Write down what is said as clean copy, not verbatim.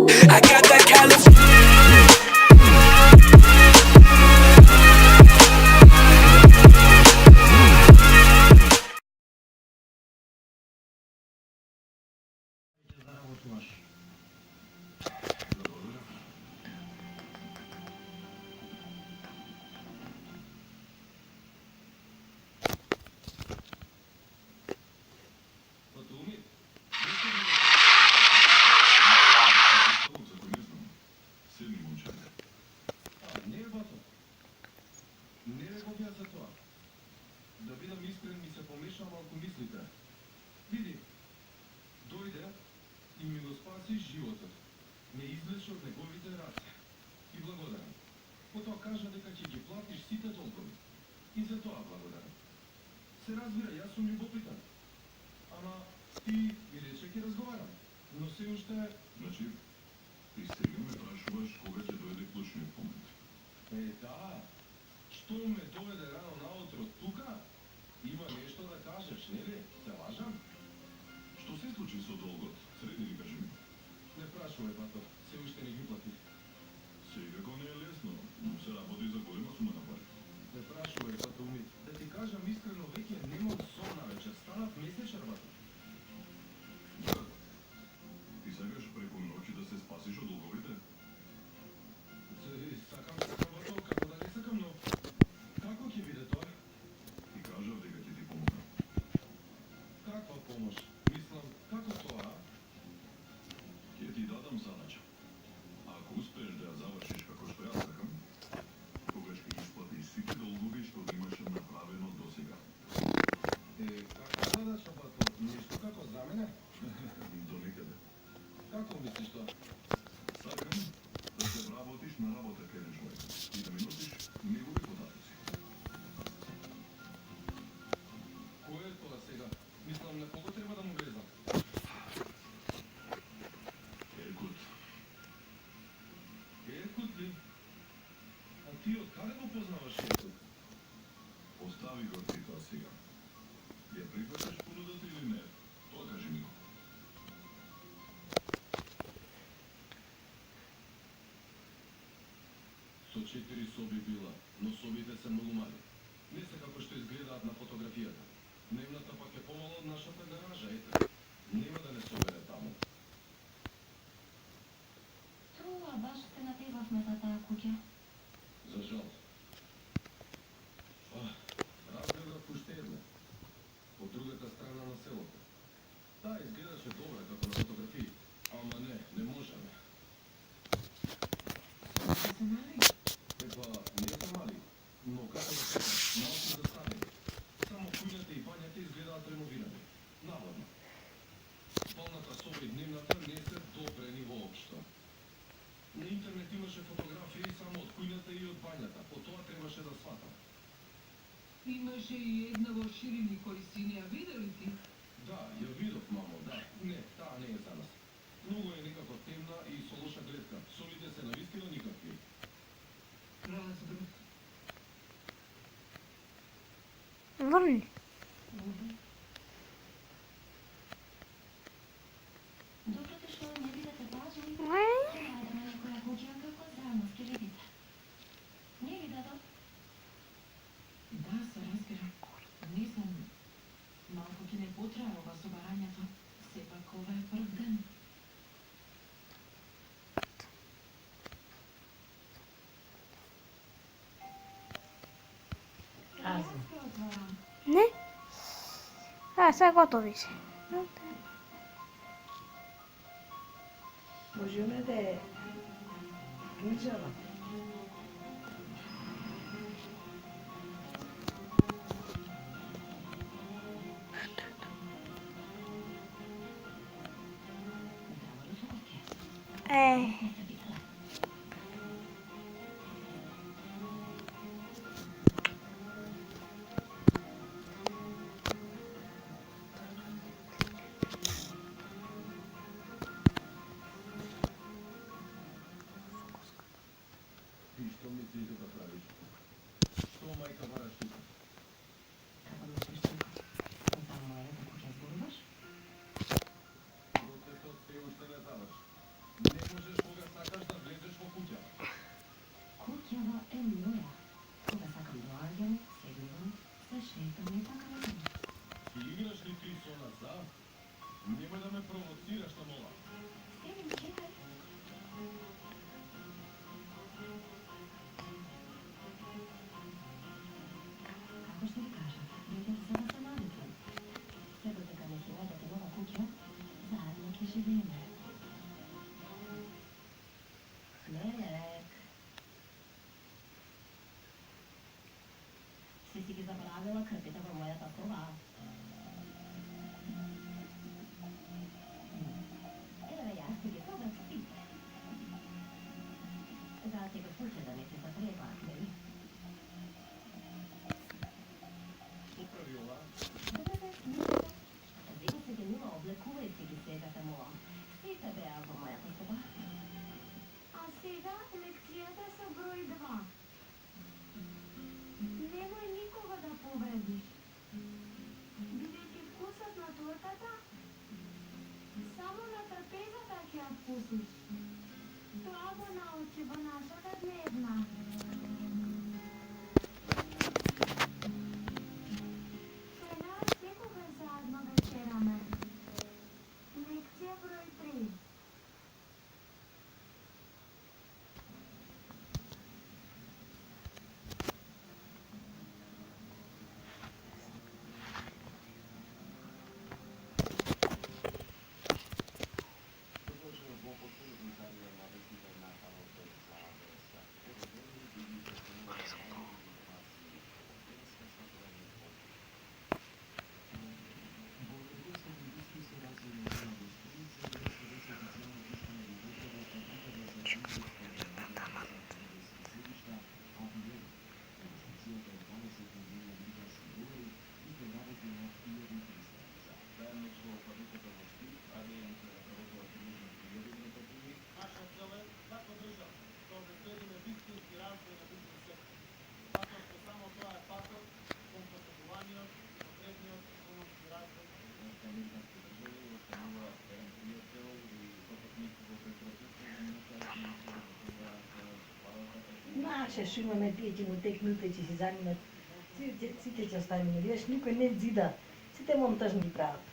I got that California. Да бидам искрен, ми се помеша малку мислите. Види, дојде и ми го спаси животот. Ме извлече од неговите раце. И благодарам. Потоа кажа дека ќе ги платиш сите долгови. И за тоа благодарам. Се разбира, јас сум љубопитан. Ама ти ми рече ќе разговарам. Но се уште... Значи, ти сега ме прашуваш кога ќе дојде клучниот момент. Да. Што ме доведе рано наутро тука? Има нешто да кажеш, нели? Се лажам? Што се случи со долгот? Средни ли кажи ми? Не прашувај, бато. Се уште не ги плати. Секако не е лесно, но се работи за голема сума на пари. Не прашувај, бато Умит. Да ти кажам искрено, веќе немам сон навечер. Станав месечар, бато. Да. Ти сакаш преку ноќи да се спасиш од долговите? Сакам, бато, како да не сакам, но... Како ќе биде тоа? Ти кажав дека ќе ти помогнам. Каква помош? Мислам, како тоа? Ќе ти дадам задача. Ако успееш да ја завршиш како што јас сакам, тогаш ќе ги исплатиш сите долгови што ги имаш направено досега. Каква задача, бато? Нешто како за мене? До некаде. Како мислиш тоа? Сакам да се вработиш на работа кај еден човек и да ми носиш негови податоци. Кој е тоа сега? Мислам, на кого треба да му влезам? Еркут, Еркут ли? А ти од каде го познаваш Еркут? остави го ти тоа сега. Ја прифаташ понудата или не? Тоа кажи ми го. Со 4 соби била, но собите се многу мали. Не се како што изгледаат на фотографијата. Дневната пак е помала од нашата гаража, ете. Нема да не собере таму. Струва, баш се натегавме за таа куќа. За жал. Разгледав уште една. Од другата страна на селото. Таа изгледаше добра како на фотографии. Ама не можеме. Се се мали? Епа, не се мали, но како да кажам, малку застанени. Само куњата и бањата изгледаат реновирани. Наводно. Спалната соба и дневната не се добрени воопшто. На интернет имаше фотографии само од куњата и од бањата. По тоа требаше да сватам. Имаше и една во ширини кој си не ја видели ти. Да, ја видов, мамо, да. Не, таа не е за нас. Многу е некако темна и со лоша гледка. Солите се навистина никакви. Разбрав. Върни. Докато што не бидете важни, ќе Ай, најдеме некоја куќа како здравно ќе видите. Не ли, дадо? Да, се разбира. Не знам. Малку ќе не потрае ова собарањето. Сепак ова е прв ден. Јас ќе отворам. не? Сега готови се. Можеме да е пуџава. Е, Ти што мислиш дека правиш? Што мајка бараш тука? Како да причина? За мојата куќа зборуваш? Процесот се уште не заврши. Не можеш е моја. Кога сакам да доаѓам, седнувам, се шетам и така натаму. Си играш ли ти со нас, а? Немој да ме провоцираш на мола. Седим, чекај. Како што ви кажав, дојдов за да се навикнам. Се додека не си најдете нова куќа, заедно ќе живееме. Хмелек. Си ги заборавила крпите во мојата соба. Еве јас ти ги собрав сите. За да ти го случи да не ти затребаат, нели? Супер, Јова. Добре бе, смирите. Земи се денува, облекувај си ги сегата моја. Сите беа во мојата соба. А сега лекцијата со број 2. Немој никога да повредиш. Бидејќи вкусот на тортата само на трпезата ќе ја вкусиш. Тоа го научи во нашата дневна. Сега секогаш заедно вечераме. Лекција број 3. Наша цел е да поддржаме, да обезбедиме вистински развој на бизнес сектор. Затоа што само тоа е патот кон поседуваниот и потребниот економски развој. Американски држави останува еден пријател и сопатник во тој процес Наше што имаме тие ќе му текнуте, ќе си занимат. Сите ќе оставиме, видиш, никој не зида. Сите монтажни ги прават.